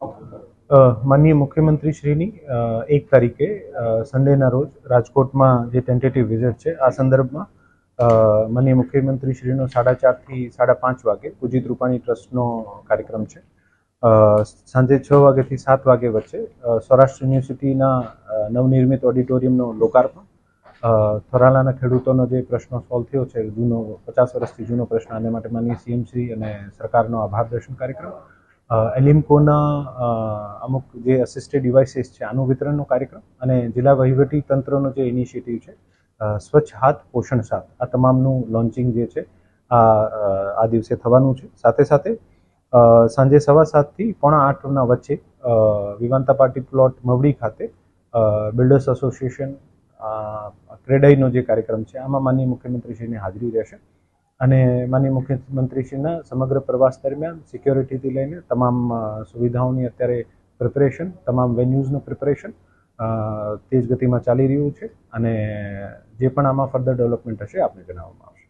માનનીય મુખ્યમંત્રીશ્રીની 1 તારીખે સન્ડેના રોજ રાજકોટમાં જે ટેન્ટેટિવ વિઝિટ છે આ સંદર્ભમાં માનનીય મુખ્યમંત્રીશ્રીનો 4:30 થી 5:30 વાગે પૂજિત રૂપાણી ટ્રસ્ટનો કાર્યક્રમ છે. સાંજે 6 વાગ્યાથી 7 વાગ્યા વચ્ચે સૌરાષ્ટ્ર યુનિવર્સિટીના નવનિર્મિત ઓડિટોરિયમનો લોકાર્પણ, થરાલાના ખેડૂતોનો જે પ્રશ્નો સોલ્વ થયો છે, જૂનો 50 વર્ષથી જૂનો પ્રશ્ન, આને માટે માનનીય સીએમશ્રી અને સરકારનો આભાર દર્શન કાર્યક્રમ, એલિમ્કોના અમુક જે અસિસ્ટેડ ડિવાઇસીસ છે આનું વિતરણનો કાર્યક્રમ અને જિલ્લા વહીવટી તંત્રનો જે ઇનિશિયેટિવ છે સ્વચ્છ હાથ પોષણ સાથ, આ તમામનું લોન્ચિંગ જે છે આ દિવસે થવાનું છે. સાથે સાથે સાંજે 7:15 થી 7:45 વચ્ચે વિવાંતા પાર્ટી પ્લોટ મવડી ખાતે બિલ્ડર્સ એસોસિએશન ક્રેડાઈનો જે કાર્યક્રમ છે આમાં માનનીય મુખ્યમંત્રીશ્રીની હાજરી રહેશે અને માનનીય મુખ્યમંત્રીશ્રીના સમગ્ર પ્રવાસ દરમિયાન સિક્યોરિટીથી લઈને તમામ સુવિધાઓની અત્યારે પ્રિપરેશન, તમામ વેન્યુઝનું પ્રિપરેશન તેજ ગતિમાં ચાલી રહ્યું છે અને જે પણ આમાં ફર્ધર ડેવલપમેન્ટ હશે આપને જણાવવામાં આવશે.